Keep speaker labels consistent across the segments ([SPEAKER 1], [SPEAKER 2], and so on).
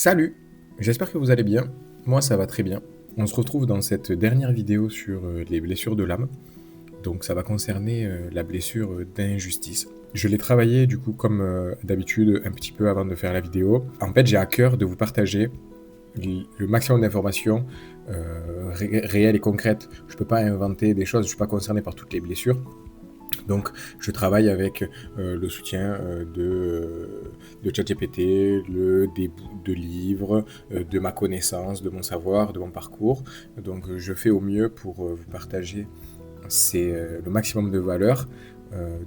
[SPEAKER 1] Salut! J'espère que vous allez bien. Moi, ça va très bien. On se retrouve dans cette dernière vidéo sur les blessures de l'âme. Donc, ça va concerner la blessure d'injustice. Je l'ai travaillé, du coup, comme d'habitude, un petit peu avant de faire la vidéo. En fait, j'ai à cœur de vous partager le maximum d'informations réelles et concrètes. Je ne peux pas inventer des choses, je ne suis pas concerné par toutes les blessures. Donc, je travaille avec le soutien de ChatGPT, des bouts de livres, de ma connaissance, de mon savoir, de mon parcours. Donc, je fais au mieux pour vous partager le maximum de valeur.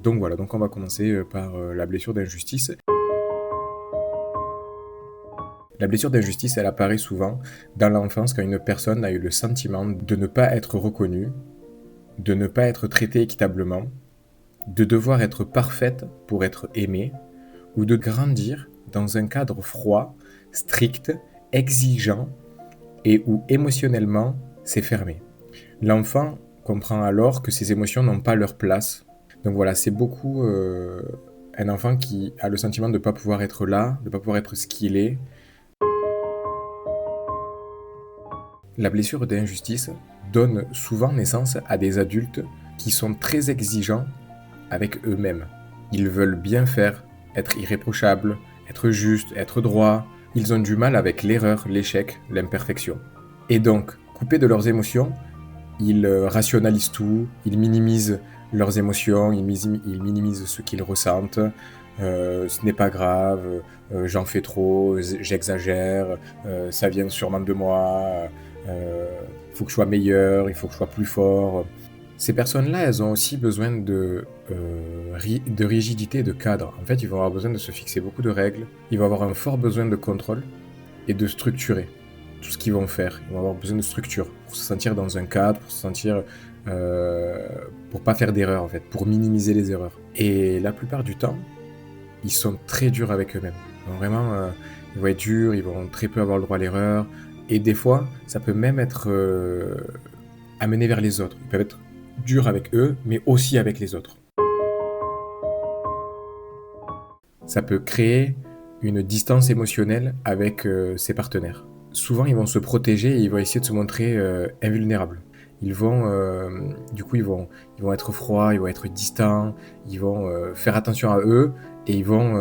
[SPEAKER 1] Donc voilà, donc on va commencer par la blessure d'injustice. La blessure d'injustice, elle apparaît souvent dans l'enfance quand une personne a eu le sentiment de ne pas être reconnue, de ne pas être traitée équitablement, de devoir être parfaite pour être aimée, ou de grandir dans un cadre froid, strict, exigeant, et où émotionnellement c'est fermé. L'enfant comprend alors que ses émotions n'ont pas leur place. Donc voilà, c'est beaucoup un enfant qui a le sentiment de ne pas pouvoir être là, de ne pas pouvoir être ce qu'il est. La blessure d'injustice donne souvent naissance à des adultes qui sont très exigeants avec eux-mêmes. Ils veulent bien faire, être irréprochables, être justes, être droits. Ils ont du mal avec l'erreur, l'échec, l'imperfection. Et donc, coupés de leurs émotions, ils rationalisent tout, ils minimisent leurs émotions, ils minimisent ce qu'ils ressentent. Ce n'est pas grave, j'en fais trop, j'exagère, ça vient sûrement de moi, il faut que je sois meilleur, il faut que je sois plus fort. Ces personnes-là, elles ont aussi besoin de rigidité et de cadre. En fait, ils vont avoir besoin de se fixer beaucoup de règles, ils vont avoir un fort besoin de contrôle et de structurer tout ce qu'ils vont faire. Ils vont avoir besoin de structure pour se sentir dans un cadre, pour se sentir... pour pas faire d'erreurs en fait, pour minimiser les erreurs. Et la plupart du temps, ils sont très durs avec eux-mêmes. Donc vraiment, ils vont être durs, ils vont très peu avoir le droit à l'erreur. Et des fois, ça peut même être amené vers les autres. Ils peuvent être durs avec eux, mais aussi avec les autres. Ça peut créer une distance émotionnelle avec ses partenaires. Souvent, ils vont se protéger et ils vont essayer de se montrer invulnérables. Ils vont, ils vont être froids, ils vont être distants, ils vont faire attention à eux et ils vont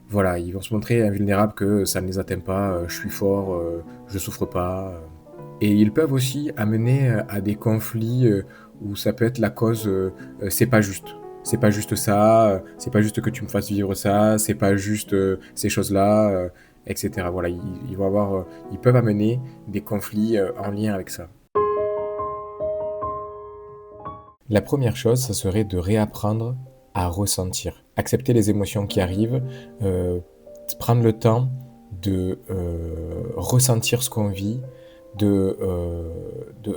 [SPEAKER 1] se montrer invulnérables que ça ne les atteint pas, je suis fort, je souffre pas. Et ils peuvent aussi amener à des conflits où ça peut être la cause, c'est pas juste. C'est pas juste ça, c'est pas juste que tu me fasses vivre ça, c'est pas juste ces choses-là, etc. Voilà, ils peuvent amener des conflits en lien avec ça. La première chose, ça serait de réapprendre à ressentir. Accepter les émotions qui arrivent, prendre le temps de ressentir ce qu'on vit, de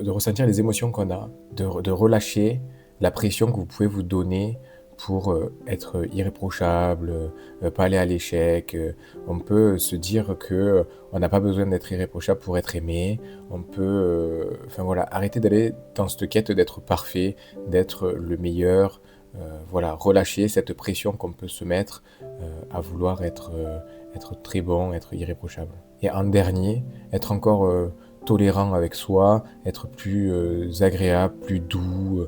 [SPEAKER 1] ressentir les émotions qu'on a, de relâcher la pression que vous pouvez vous donner pour être irréprochable, pas aller à l'échec. On peut se dire que on n'a pas besoin d'être irréprochable pour être aimé. On peut, arrêter d'aller dans cette quête d'être parfait, d'être le meilleur. Relâcher cette pression qu'on peut se mettre à vouloir être très bon, être irréprochable. Et en dernier, être encore tolérant avec soi, être plus agréable, plus doux,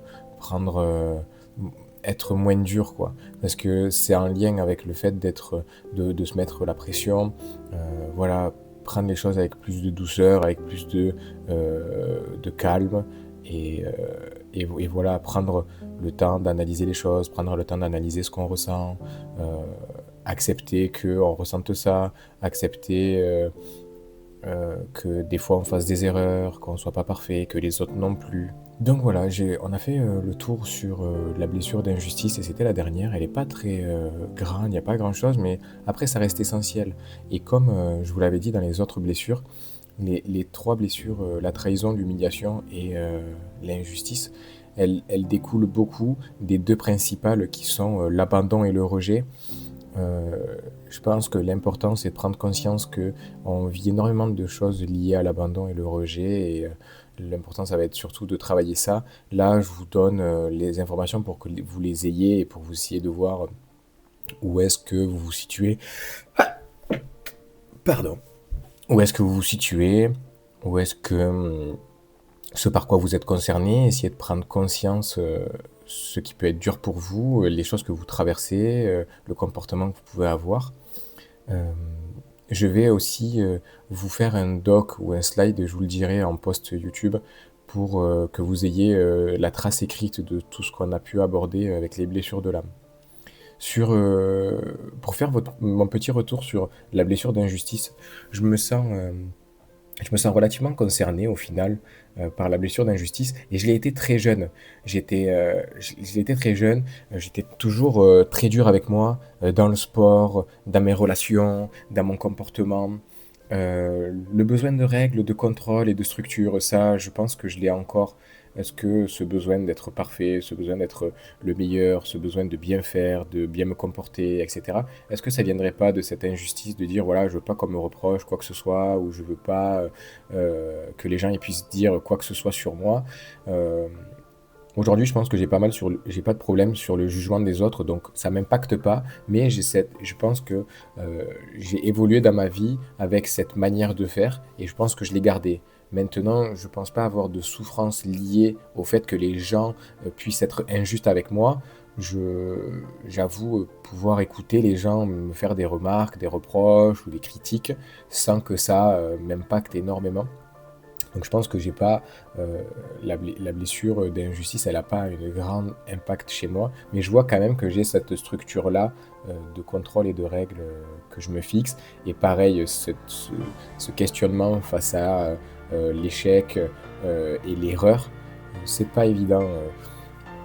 [SPEAKER 1] être moins dur, quoi. Parce que c'est en lien avec le fait de se mettre la pression, prendre les choses avec plus de douceur, avec plus de calme, et voilà, prendre le temps d'analyser les choses, prendre le temps d'analyser ce qu'on ressent, accepter qu'on ressente ça, accepter que des fois on fasse des erreurs, qu'on soit pas parfait, que les autres non plus. Donc voilà, on a fait le tour sur la blessure d'injustice et c'était la dernière. Elle est pas très grande, il n'y a pas grand chose, mais après ça reste essentiel. Et comme je vous l'avais dit dans les autres blessures, les trois blessures, la trahison, l'humiliation et l'injustice, elles découlent beaucoup des deux principales qui sont l'abandon et le rejet. Je pense que l'important c'est de prendre conscience qu'on vit énormément de choses liées à l'abandon et le rejet et l'important ça va être surtout de travailler ça. Là je vous donne les informations pour que vous les ayez et pour vous essayer de voir où est-ce que vous vous situez. Pardon. Où est-ce que vous vous situez? Où est-ce que ce par quoi vous êtes concerné? Essayez de prendre conscience ce qui peut être dur pour vous, les choses que vous traversez, le comportement que vous pouvez avoir. Euh, je vais aussi vous faire un doc ou un slide, je vous le dirai en post YouTube, pour que vous ayez la trace écrite de tout ce qu'on a pu aborder avec les blessures de l'âme. Sur, pour faire mon petit retour sur la blessure d'injustice, je me sens, je me sens relativement concerné au final par la blessure d'injustice et je l'ai été très jeune. Je l'ai été très jeune, j'étais toujours très dur avec moi dans le sport, dans mes relations, dans mon comportement. Le besoin de règles, de contrôle et de structure, ça, je pense que je l'ai encore. Est-ce que ce besoin d'être parfait, ce besoin d'être le meilleur, ce besoin de bien faire, de bien me comporter, etc., est-ce que ça viendrait pas de cette injustice de dire, voilà, je veux pas qu'on me reproche quoi que ce soit, ou je veux pas que les gens ils puissent dire quoi que ce soit sur moi. Euh, Aujourd'hui, je pense que j'ai pas de problème sur le jugement des autres, donc ça m'impacte pas, mais je pense que j'ai évolué dans ma vie avec cette manière de faire, et je pense que je l'ai gardée. Maintenant, je pense pas avoir de souffrance liée au fait que les gens puissent être injustes avec moi. J'avoue pouvoir écouter les gens me faire des remarques, des reproches ou des critiques sans que ça m'impacte énormément. Donc je pense que j'ai pas la blessure d'injustice, elle n'a pas un grand impact chez moi, mais je vois quand même que j'ai cette structure-là de contrôle et de règles que je me fixe. Et pareil, ce questionnement face à l'échec et l'erreur, c'est pas évident.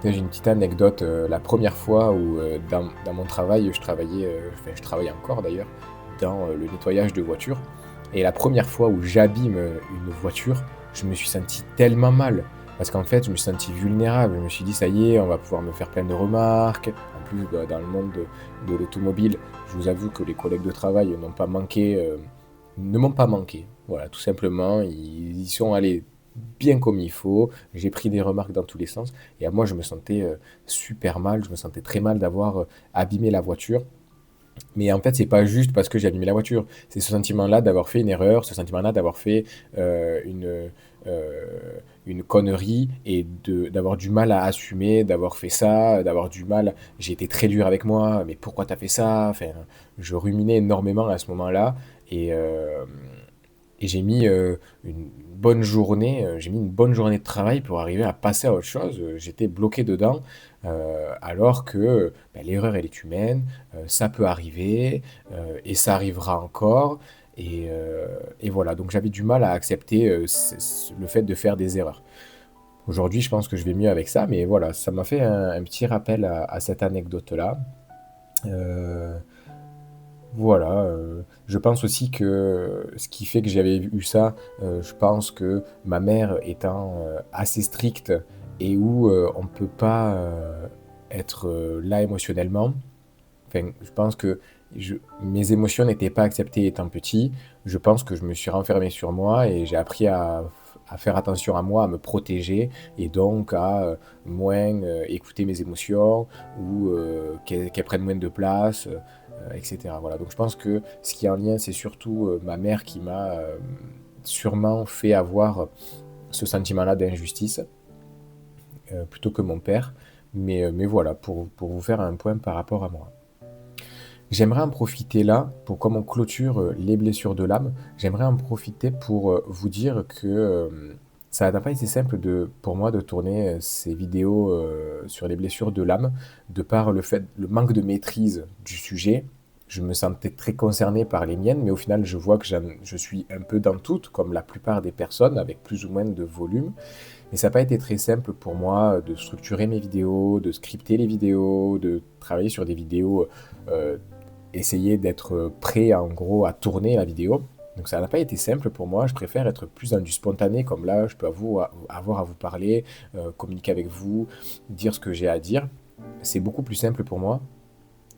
[SPEAKER 1] J'ai une petite anecdote, la première fois où dans mon travail, enfin je travaille encore d'ailleurs, dans le nettoyage de voitures. Et la première fois où j'abîme une voiture, je me suis senti tellement mal. Parce qu'en fait, je me suis senti vulnérable. Je me suis dit, ça y est, on va pouvoir me faire plein de remarques. En plus, bah, dans le monde de l'automobile, je vous avoue que les collègues de travail ne m'ont pas manqué. Voilà, tout simplement, ils y sont allés bien comme il faut. J'ai pris des remarques dans tous les sens. Et moi, je me sentais super mal. Je me sentais très mal d'avoir abîmé la voiture. Mais en fait, c'est pas juste parce que j'ai abîmé la voiture. C'est ce sentiment-là d'avoir fait une erreur, ce sentiment-là d'avoir fait une connerie et d'avoir du mal à assumer, d'avoir fait ça, d'avoir du mal. J'ai été très dur avec moi, mais pourquoi t'as fait ça? Enfin, je ruminais énormément à ce moment-là et, euh, et j'ai mis une bonne journée de travail pour arriver à passer à autre chose. J'étais bloqué dedans, alors que ben, l'erreur, elle est humaine, ça peut arriver, et ça arrivera encore. Et voilà, donc j'avais du mal à accepter le fait de faire des erreurs. Aujourd'hui, je pense que je vais mieux avec ça, mais voilà, ça m'a fait un petit rappel à cette anecdote-là. Euh, voilà, je pense aussi que ce qui fait que j'avais eu ça, je pense que ma mère étant assez stricte et où on ne peut pas être là émotionnellement, enfin, je pense que mes émotions n'étaient pas acceptées étant petit. Je pense que je me suis renfermé sur moi et j'ai appris à faire attention à moi, à me protéger et donc à moins écouter mes émotions ou qu'elles prennent moins de place, etc. Voilà. Donc je pense que ce qui est en lien, c'est surtout ma mère qui m'a sûrement fait avoir ce sentiment-là d'injustice plutôt que mon père. Mais voilà, pour vous faire un point par rapport à moi. J'aimerais en profiter là, pour comme on clôture les blessures de l'âme, j'aimerais en profiter pour vous dire que ça n'a pas été simple pour moi de tourner ces vidéos sur les blessures de l'âme, de par le manque de maîtrise du sujet. Je me sentais très concerné par les miennes, mais au final, je vois que je suis un peu dans toutes, comme la plupart des personnes, avec plus ou moins de volume. Mais ça n'a pas été très simple pour moi de structurer mes vidéos, de scripter les vidéos, de travailler sur des vidéos euh, essayer d'être prêt en gros à tourner la vidéo. Donc ça n'a pas été simple pour moi, je préfère être plus dans du spontané comme là, je peux avoir à vous parler, communiquer avec vous, dire ce que j'ai à dire. C'est beaucoup plus simple pour moi.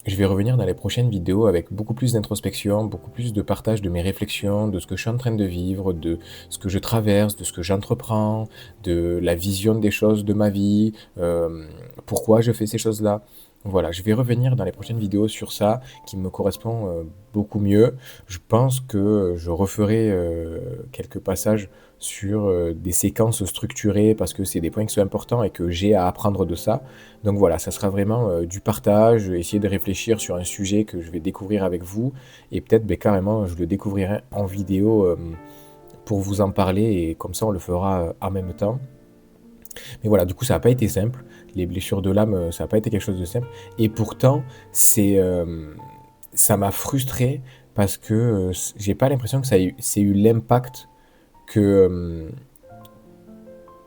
[SPEAKER 1] Je vais revenir dans les prochaines vidéos avec beaucoup plus d'introspection, beaucoup plus de partage de mes réflexions, de ce que je suis en train de vivre, de ce que je traverse, de ce que j'entreprends, de la vision des choses de ma vie, pourquoi je fais ces choses-là. Voilà, je vais revenir dans les prochaines vidéos sur ça, qui me correspond beaucoup mieux. Je pense que je referai quelques passages sur des séquences structurées parce que c'est des points qui sont importants et que j'ai à apprendre de ça. Donc voilà, ça sera vraiment du partage, essayer de réfléchir sur un sujet que je vais découvrir avec vous et peut-être carrément je le découvrirai en vidéo pour vous en parler et comme ça on le fera en même temps. Mais voilà, du coup, ça n'a pas été simple. Les blessures de l'âme, ça n'a pas été quelque chose de simple. Et pourtant, ça m'a frustré parce que j'ai pas l'impression que c'est eu l'impact que,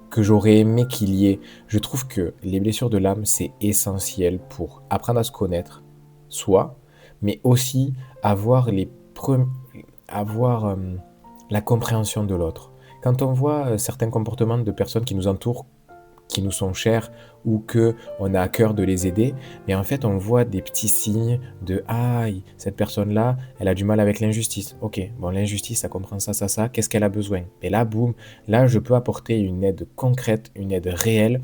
[SPEAKER 1] que j'aurais aimé qu'il y ait. Je trouve que les blessures de l'âme, c'est essentiel pour apprendre à se connaître, soi, mais aussi avoir avoir la compréhension de l'autre. Quand on voit certains comportements de personnes qui nous entourent qui nous sont chers ou que on a à cœur de les aider, mais en fait on voit des petits signes de aïe, cette personne-là, elle a du mal avec l'injustice. Ok, bon l'injustice, ça comprend ça, ça, ça, qu'est-ce qu'elle a besoin? Et là, boum, là je peux apporter une aide concrète, une aide réelle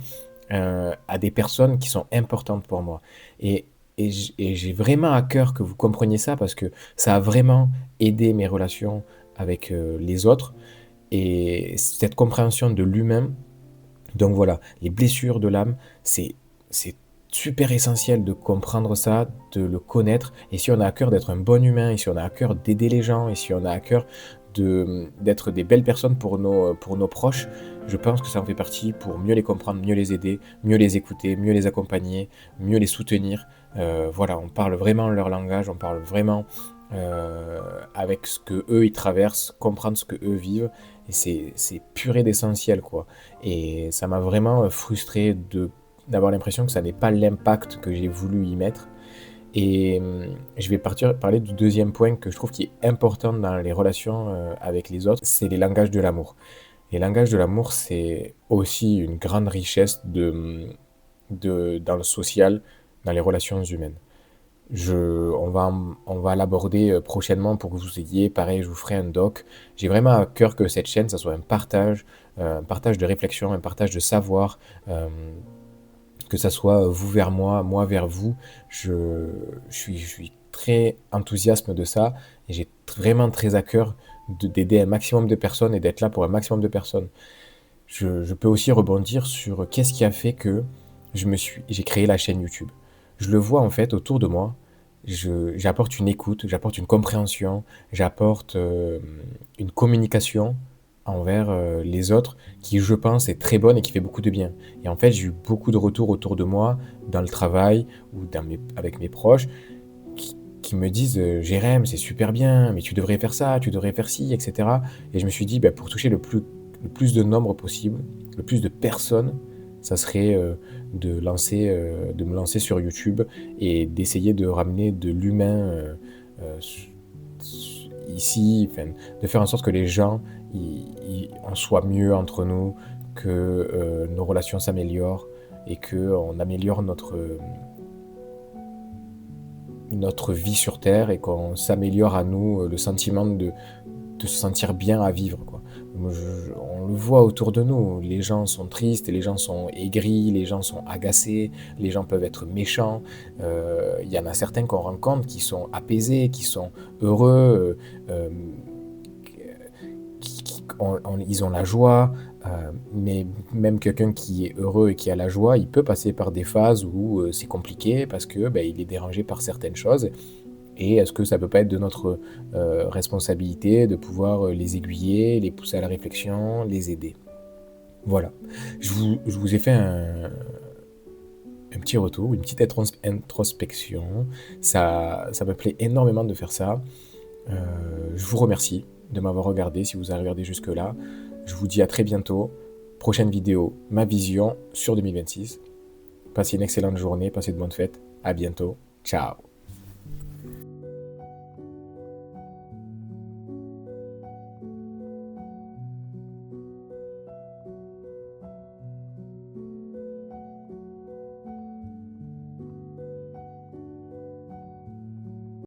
[SPEAKER 1] à des personnes qui sont importantes pour moi. Et j'ai vraiment à cœur que vous compreniez ça parce que ça a vraiment aidé mes relations avec les autres et cette compréhension de l'humain. Donc voilà, les blessures de l'âme, c'est super essentiel de comprendre ça, de le connaître. Et si on a à cœur d'être un bon humain, et si on a à cœur d'aider les gens, et si on a à cœur d'être des belles personnes pour nos proches, je pense que ça en fait partie pour mieux les comprendre, mieux les aider, mieux les écouter, mieux les accompagner, mieux les soutenir. Voilà, on parle vraiment leur langage, on parle vraiment avec ce que eux ils traversent, comprendre ce que eux vivent. Et c'est purée d'essentiel, quoi. Et ça m'a vraiment frustré d'avoir l'impression que ça n'est pas l'impact que j'ai voulu y mettre. Et je vais parler du deuxième point que je trouve qui est important dans les relations avec les autres, c'est les langages de l'amour. Les langages de l'amour, c'est aussi une grande richesse dans le social, dans les relations humaines. On va l'aborder prochainement pour que vous ayez, pareil, je vous ferai un doc. J'ai vraiment à cœur que cette chaîne, ça soit un partage de réflexion, un partage de savoir, que ça soit vous vers moi, moi vers vous. Je suis très enthousiaste de ça et j'ai vraiment très à cœur d'aider un maximum de personnes et d'être là pour un maximum de personnes. Je peux aussi rebondir sur qu'est-ce qui a fait que j'ai créé la chaîne YouTube. Je le vois en fait autour de moi. J'apporte une écoute, j'apporte une compréhension, j'apporte une communication envers les autres qui, je pense, est très bonne et qui fait beaucoup de bien. Et en fait, j'ai eu beaucoup de retours autour de moi, dans le travail ou avec mes proches, qui me disent Jérém, c'est super bien, mais tu devrais faire ça, tu devrais faire ci, etc. Et je me suis dit, bah, pour toucher le plus de nombre possible, le plus de personnes, ça serait de me lancer sur YouTube et d'essayer de ramener de l'humain euh, ici, enfin, de faire en sorte que les gens en soient mieux entre nous, que nos relations s'améliorent et qu'on améliore notre vie sur Terre et qu'on s'améliore à nous le sentiment de se sentir bien à vivre, quoi. On le voit autour de nous, les gens sont tristes, les gens sont aigris, les gens sont agacés, les gens peuvent être méchants. Il y en a certains qu'on rencontre qui sont apaisés, qui sont heureux, ils ont la joie. Mais même quelqu'un qui est heureux et qui a la joie, il peut passer par des phases où c'est compliqué parce que il est dérangé par certaines choses. Et est-ce que ça peut pas être de notre responsabilité de pouvoir les aiguiller, les pousser à la réflexion, les aider? Voilà. Je vous ai fait un petit retour, une petite introspection. Ça me plaît énormément de faire ça. Je vous remercie de m'avoir regardé si vous avez regardé jusque-là. Je vous dis à très bientôt. Prochaine vidéo, ma vision sur 2026. Passez une excellente journée, passez de bonnes fêtes. À bientôt. Ciao.